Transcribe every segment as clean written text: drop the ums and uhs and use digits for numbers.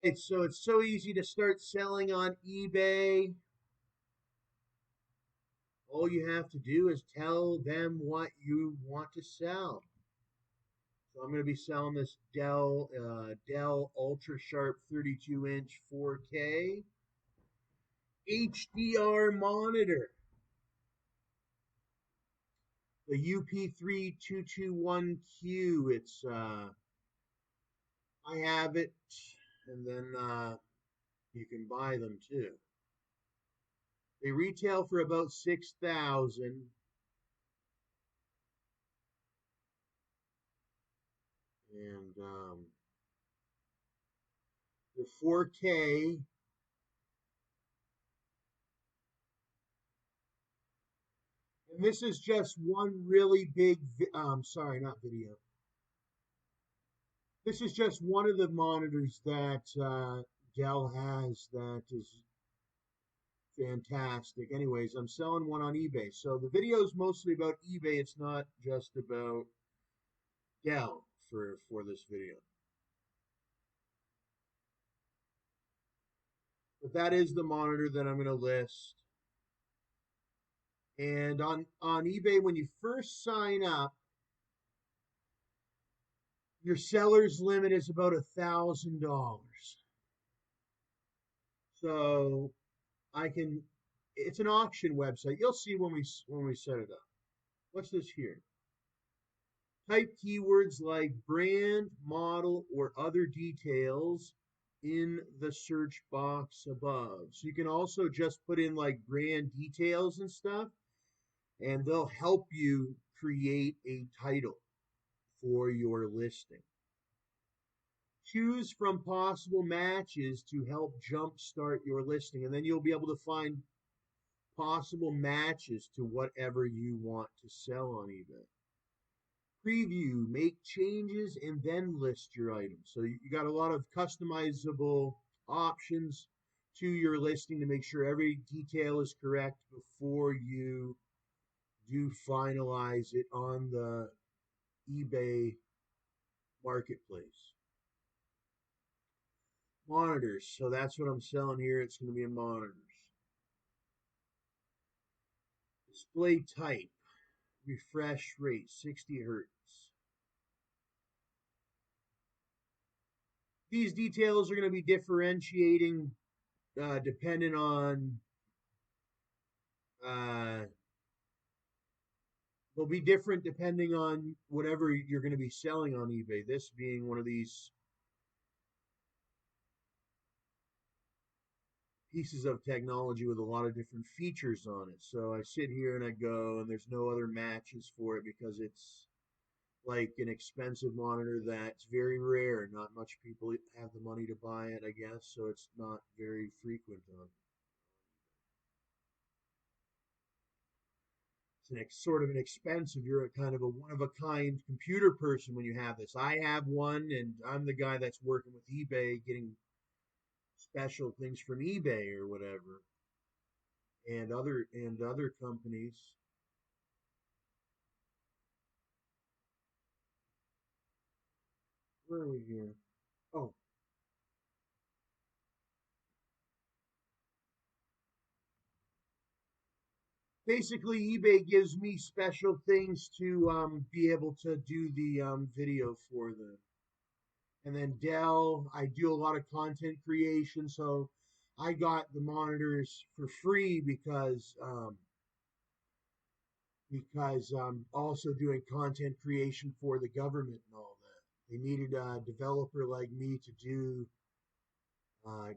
So it's so easy to start selling on eBay. All you have to do is tell them what you want to sell. So I'm going to be selling this Dell Ultra Sharp 32-inch 4K HDR monitor, the UP3221Q. It's I have it, and then you can buy them too. They retail for about 6,000, and they're 4K. And this is just one really big. Sorry, not video. This is just one of the monitors that Dell has that is fantastic. Anyways, I'm selling one on eBay. So the video is mostly about eBay. It's not just about Dell for this video. But that is the monitor that I'm going to list. And on eBay, when you first sign up, your seller's limit is about $1,000. So I can. It's an auction website. You'll see when we set it up. What's this here? Type keywords like brand, model, or other details in the search box above. So you can also just put in like brand details and stuff, and they'll help you create a title for your listing. Choose from possible matches to help jumpstart your listing, and then you'll be able to find possible matches to whatever you want to sell on eBay. Preview, make changes, and then list your items. So you got a lot of customizable options to your listing to make sure every detail is correct before you do finalize it on the eBay marketplace. Monitors. So that's what I'm selling here. It's going to be in monitors. Display type. Refresh rate 60 hertz. These details are going to be differentiating depending on uh, they'll be different depending on whatever you're going to be selling on eBay. This being one of these pieces of technology with a lot of different features on it. So I sit here and I go, and there's no other matches for it because it's like an expensive monitor that's very rare. Not much people have the money to buy it, I guess, so it's not very frequent on. It's sort of an expensive. You're a kind of a one of a kind computer person when you have this. I have one, and I'm the guy that's working with eBay, getting special things from eBay or whatever, and other companies. Where are we here? Oh, basically eBay gives me special things to be able to do the video for them. And then Dell, I do a lot of content creation, so I got the monitors for free because I'm also doing content creation for the government and all that. They needed a developer like me to do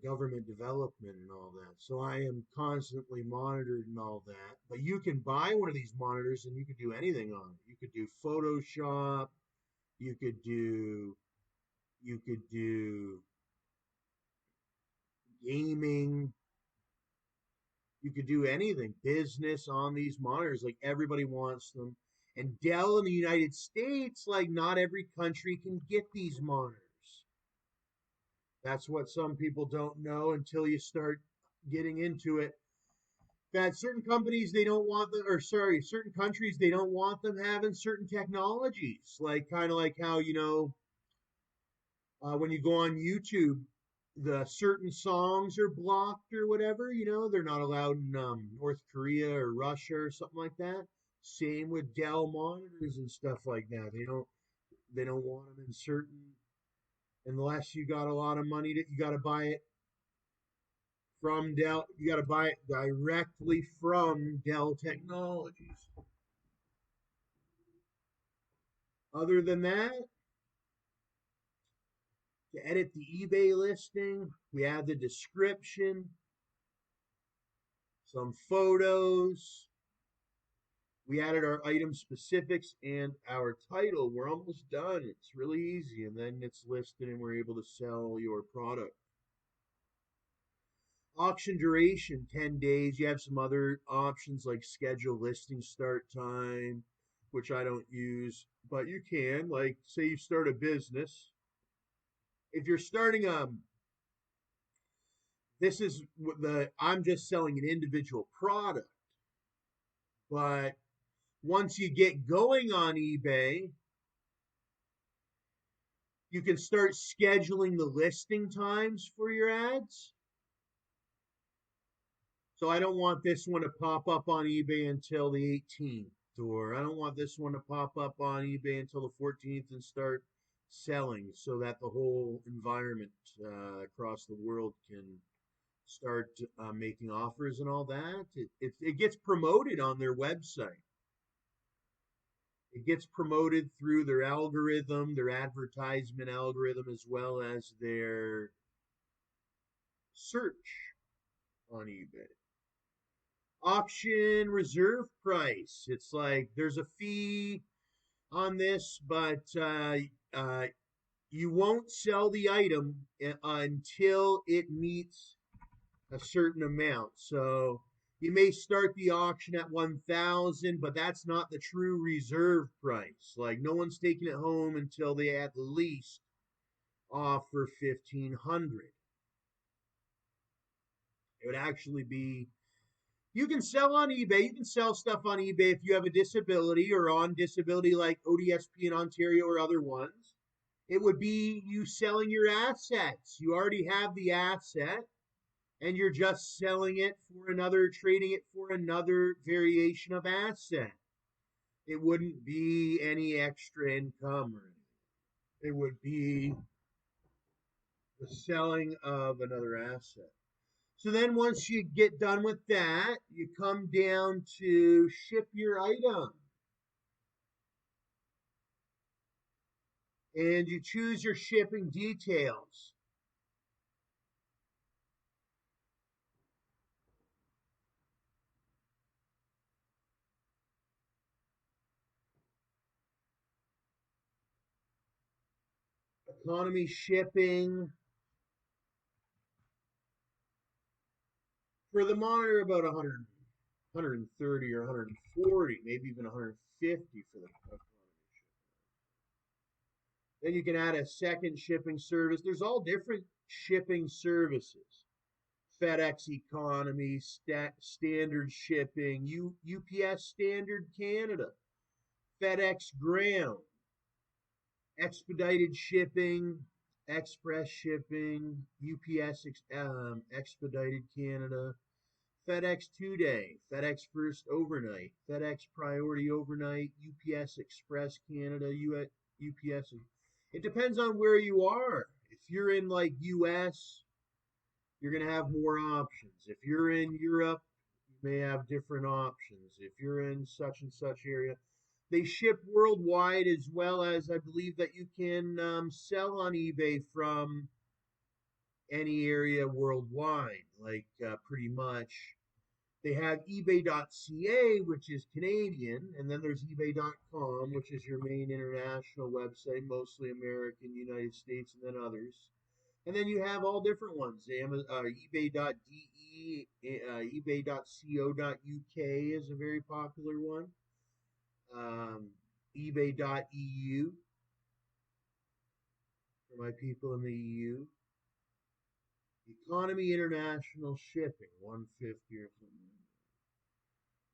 government development and all that. So I am constantly monitored and all that. But you can buy one of these monitors and you can do anything on it. You could do Photoshop. You could do you could do gaming. You could do anything, business on these monitors. Like everybody wants them. And Dell in the United States, like not every country can get these monitors. That's what some people don't know until you start getting into it. That certain companies they don't want them, or sorry, certain countries they don't want them having certain technologies. Like kind of like how when you go on YouTube the certain songs are blocked or whatever, they're not allowed in North Korea or Russia or something like that. Same with Dell monitors and stuff like that. They don't want them in certain, unless you got a lot of money that you got to buy it from Dell. You got to buy it directly from Dell Technologies. Other than that, to edit the eBay listing, we add the description, some photos. We added our item specifics and our title. We're almost done. It's really easy. And then it's listed and we're able to sell your product. Auction duration, 10 days. You have some other options like schedule listing start time, which I don't use, but you can. Like, say you start a business. If you're starting this is I'm just selling an individual product, but once you get going on eBay, you can start scheduling the listing times for your ads. So I don't want this one to pop up on eBay until the 18th, or I don't want this one to pop up on eBay until the 14th and start selling, so that the whole environment across the world can start making offers and all that. It gets promoted on their website. It gets promoted through their algorithm, their advertisement algorithm, as well as their search on eBay. Auction reserve price. It's like there's a fee on this, but you won't sell the item until it meets a certain amount. So you may start the auction at 1,000, but that's not the true reserve price. Like no one's taking it home until they at least offer 1,500. It would actually be, you can sell on eBay. You can sell stuff on eBay if you have a disability or on disability like ODSP in Ontario or other ones. It would be you selling your assets. You already have the asset and you're just selling it for another, trading it for another variation of asset. It wouldn't be any extra income or anything. It would be the selling of another asset. So then once you get done with that, you come down to ship your item. And you choose your shipping details. Economy shipping. For the monitor, about 100, 130 or 140, maybe even 150 for the economy shipping. Then you can add a second shipping service. There's all different shipping services. FedEx Economy, Standard Shipping, UPS Standard Canada, FedEx Ground, Expedited Shipping, Express Shipping, UPS Expedited Canada, FedEx 2-Day, FedEx First Overnight, FedEx Priority Overnight, UPS Express Canada, UPS. It depends on where you are. If you're in like US, you're going to have more options. If you're in Europe, you may have different options. If you're in such and such area, they ship worldwide, as well as I believe that you can sell on eBay from any area worldwide, like pretty much. They have ebay.ca, which is Canadian, and then there's ebay.com, which is your main international website, mostly American, United States, and then others. And then you have all different ones. ebay.de, ebay.co.uk is a very popular one. ebay.eu for my people in the EU. Economy international shipping, 150 or something.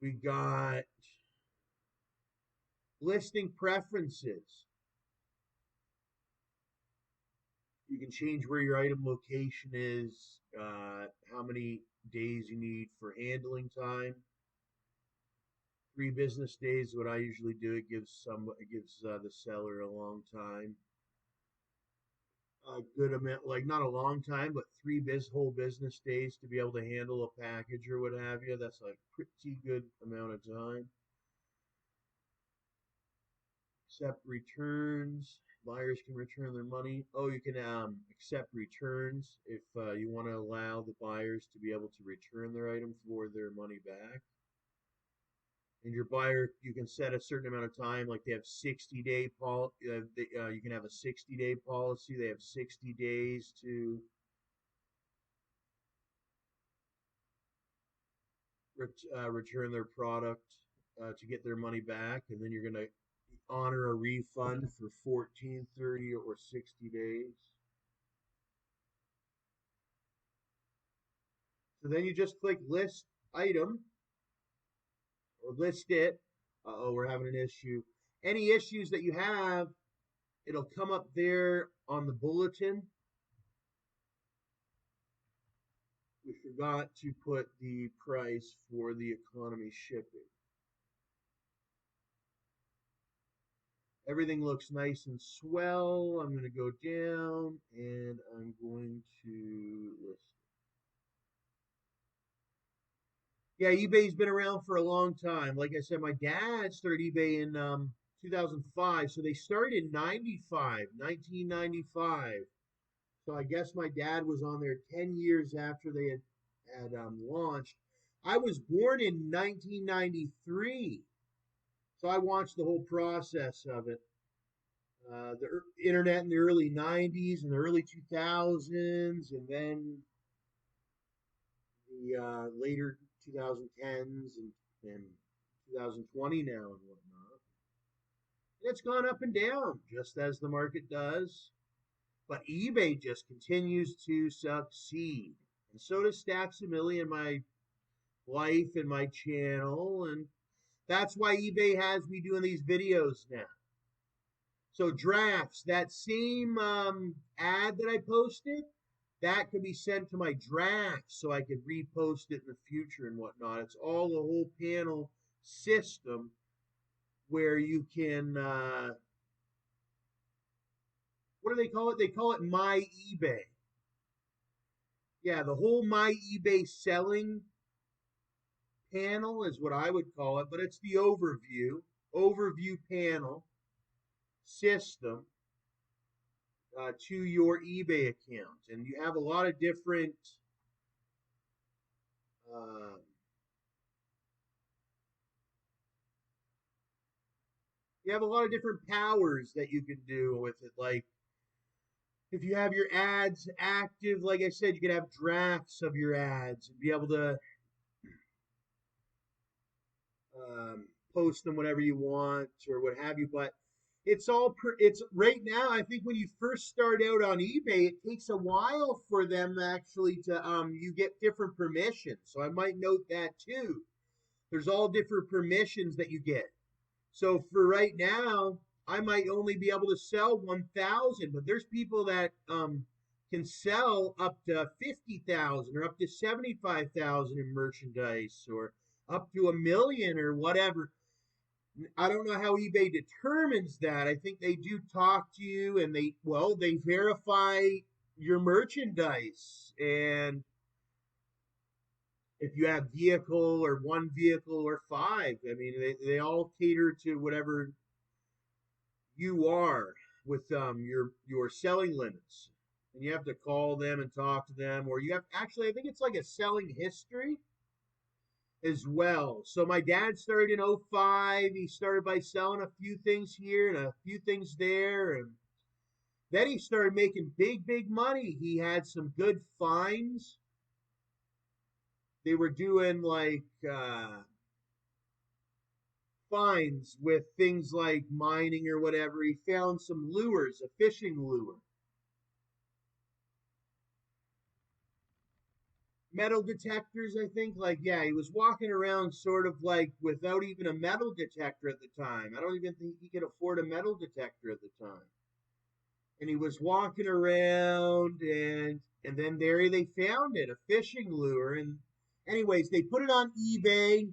We got listing preferences. You can change where your item location is, how many days you need for handling time. 3 business days is what I usually do. It gives the seller a long time, a good amount, like not a long time, but whole business days to be able to handle a package or what have you. That's a pretty good amount of time. Accept returns. Buyers can return their money. Oh, you can accept returns if you want to allow the buyers to be able to return their item for their money back. And your buyer, you can set a certain amount of time, like they have 60-day you can have a 60-day policy. They have 60 days to return their product to get their money back, and then you're going to honor a refund for 14, 30, or 60 days. So then you just click list item or list it. Oh, we're having an issue. Any issues that you have, it'll come up there on the bulletin. We forgot to put the price for the economy shipping. Everything looks nice and swell. I'm going to go down and I'm going to list. Yeah, eBay's been around for a long time. Like I said, my dad started eBay in 2005. So they started in 1995. So I guess my dad was on there 10 years after they had launched. I was born in 1993. So I watched the whole process of it. The internet in the early 90s and the early 2000s, and then the later 2010s and 2020 now and whatnot. And it's gone up and down just as the market does. But eBay just continues to succeed. And so does StacksAMilli and my life and my channel. And that's why eBay has me doing these videos now. So drafts, that same ad that I posted, that could be sent to my drafts so I could repost it in the future and whatnot. It's all a whole panel system where you can, what do they call it? They call it My eBay. Yeah, the whole My eBay selling panel is what I would call it, but it's the overview panel system to your eBay account. And you have a lot of different powers that you can do with it. Like if you have your ads active, like I said, you can have drafts of your ads and be able to post them whenever you want or what have you. But it's right now. I think when you first start out on eBay, it takes a while for them actually to you get different permissions. So I might note that too. There's all different permissions that you get. So for right now, I might only be able to sell 1,000, but there's people that can sell up to 50,000 or up to 75,000 in merchandise or up to 1 million or whatever. I don't know how eBay determines that. I think they do talk to you and they verify your merchandise. And if you have vehicle or one vehicle or five, I mean, they all cater to whatever you are with your selling limits. And you have to call them and talk to them, or you have actually, I think it's like a selling history as well. So my dad started in 05. He started by selling a few things here and a few things there. And then he started making big money. He had some good finds. They were doing like finds with things like mining or whatever. He found some lures, a fishing lure. Metal detectors, I think. Like, yeah, he was walking around sort of like without even a metal detector at the time. I don't even think he could afford a metal detector at the time. and he was walking around, and then there they found it, a fishing lure. And anyways, they put it on eBay,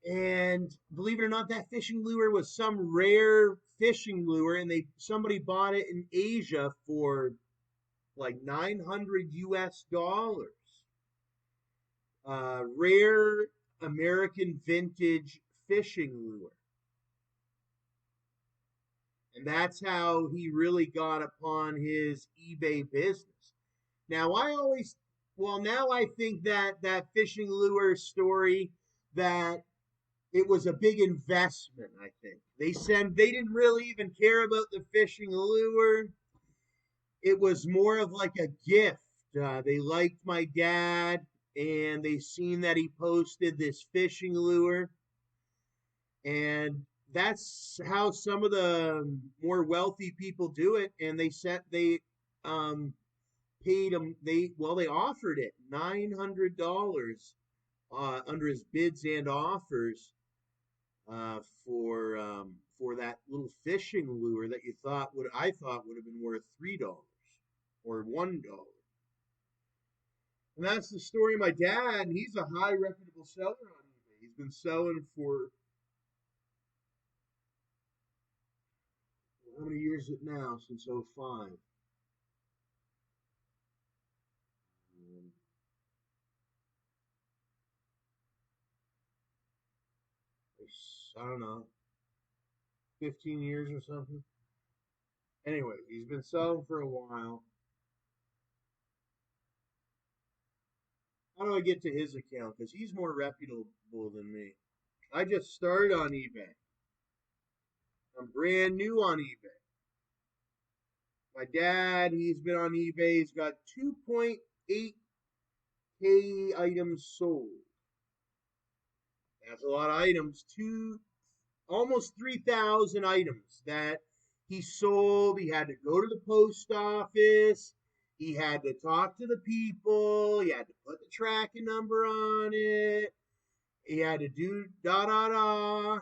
and believe it or not, that fishing lure was some rare fishing lure, and somebody bought it in Asia for like 900 US dollars. Rare American vintage fishing lure. And that's how he really got upon his eBay business. Now, now I think that that fishing lure story, that it was a big investment. I think they didn't really even care about the fishing lure. It was more of like a gift. They liked my dad, and they seen that he posted this fishing lure, and that's how some of the more wealthy people do it. And they um paid him, they offered it $900 under his bids and offers, uh, for that little fishing lure that I thought would have been worth $3 or $1. And that's the story of my dad. And he's a high reputable seller on eBay. He's been selling for, how many years is it now? Since '05. I don't know, 15 years or something. Anyway, he's been selling for a while. How do I get to his account? Because he's more reputable than me. I just started on eBay. I'm brand new on eBay. My dad, he's been on eBay. He's got 2.8K items sold. That's a lot of items. Almost 3,000 items that he sold. He had to go to the post office. He had to talk to the people. He had to put the tracking number on it. He had to do da da da.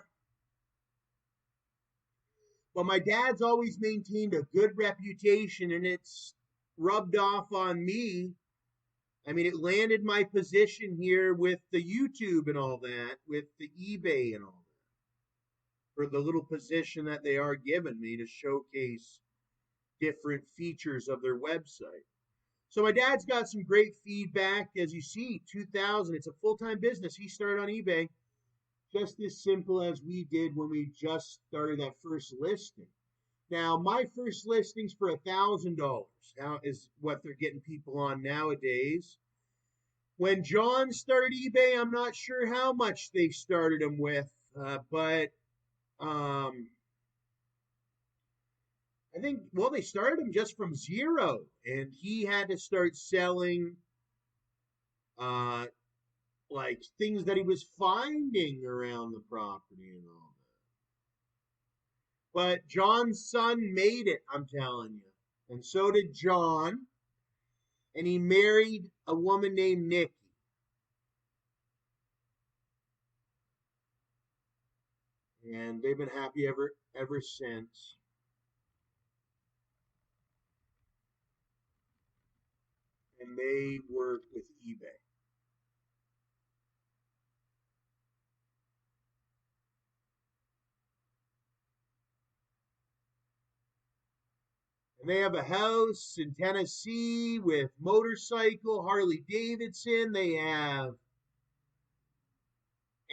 But my dad's always maintained a good reputation, and it's rubbed off on me. I mean, it landed my position here with the YouTube and all that, with the eBay and all that, for the little position that they are giving me to showcase different features of their website. So my dad's got some great feedback. As you see, 2000, it's a full-time business. He started on eBay just as simple as we did when we just started that first listing. Now, my first listing's for $1,000. Now is what they're getting people on nowadays. When John started eBay, I'm not sure how much they started him with, but um, I think, well, they started him just from zero, and he had to start selling uh, like things that he was finding around the property and all that. But John's son made it, I'm telling you. And so did John. And he married a woman named Nikki. And they've been happy ever since. And they work with eBay. And they have a house in Tennessee with motorcycle, Harley Davidson. They have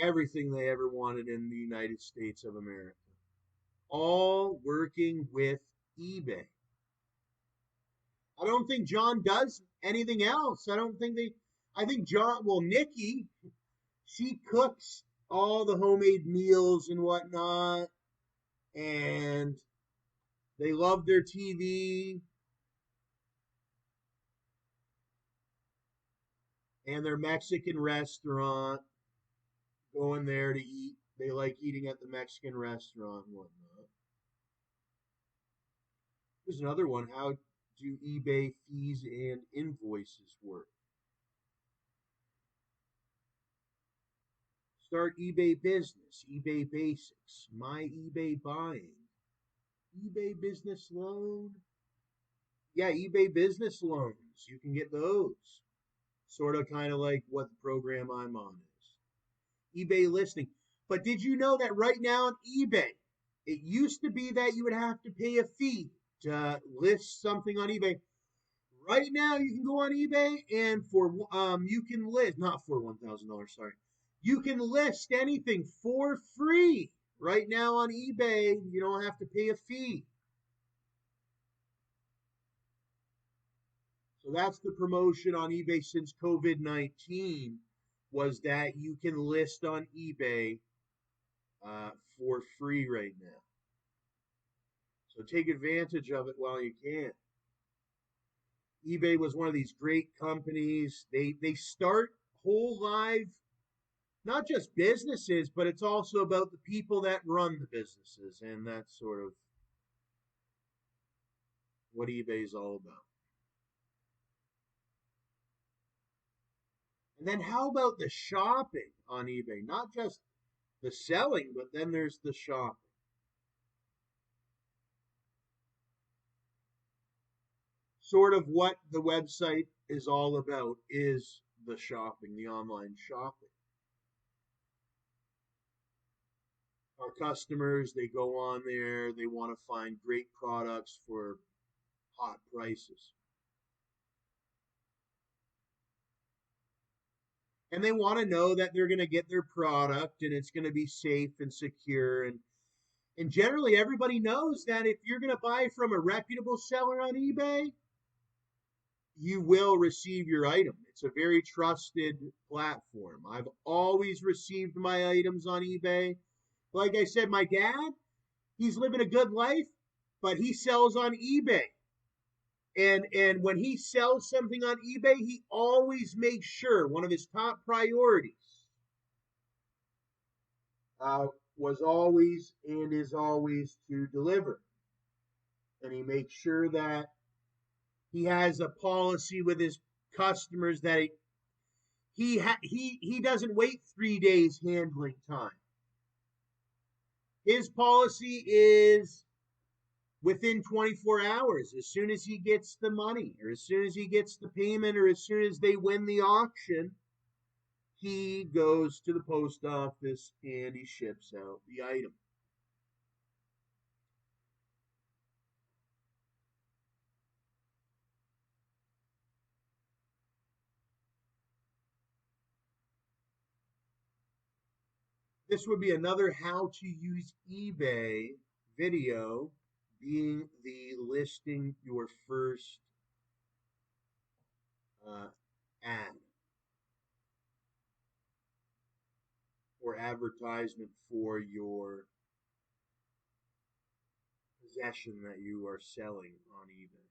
everything they ever wanted in the United States of America. All working with eBay. I don't think John does anything else. I think Nikki, she cooks all the homemade meals and whatnot, and they love their TV and their Mexican restaurant, going there to eat. They like eating at the Mexican restaurant and whatnot. Here's another one. How do eBay fees and invoices work? Start eBay business, eBay basics, my eBay buying. eBay business loan. Yeah, eBay business loans. You can get those. Sort of kind of like what the program I'm on is. eBay listing. But did you know that right now on eBay, it used to be that you would have to pay a fee to list something on eBay. Right now, you can go on eBay and you can list, not for $1,000, sorry. You can list anything for free right now on eBay. You don't have to pay a fee. So that's the promotion on eBay since COVID-19 was that you can list on eBay for free right now. So take advantage of it while you can. eBay was one of these great companies. They start whole live, not just businesses, but it's also about the people that run the businesses, and that's sort of what eBay is all about. And then how about the shopping on eBay? Not just the selling, but then there's the shopping. Sort of what the website is all about is the shopping, the online shopping. Our customers, they go on there, they want to find great products for hot prices. And they want to know that they're going to get their product and it's going to be safe and secure. And generally, everybody knows that if you're going to buy from a reputable seller on eBay, you will receive your item. It's a very trusted platform. I've always received my items on eBay. Like I said, my dad, he's living a good life, but he sells on eBay. And when he sells something on eBay, he always makes sure one of his top priorities was always and is always to deliver. And he makes sure that he has a policy with his customers that he doesn't wait 3 days handling time. His policy is within 24 hours, as soon as he gets the money, or as soon as he gets the payment, or as soon as they win the auction, he goes to the post office and he ships out the item. This would be another how to use eBay video, being the listing your first uh, ad or advertisement for your possession that you are selling on eBay.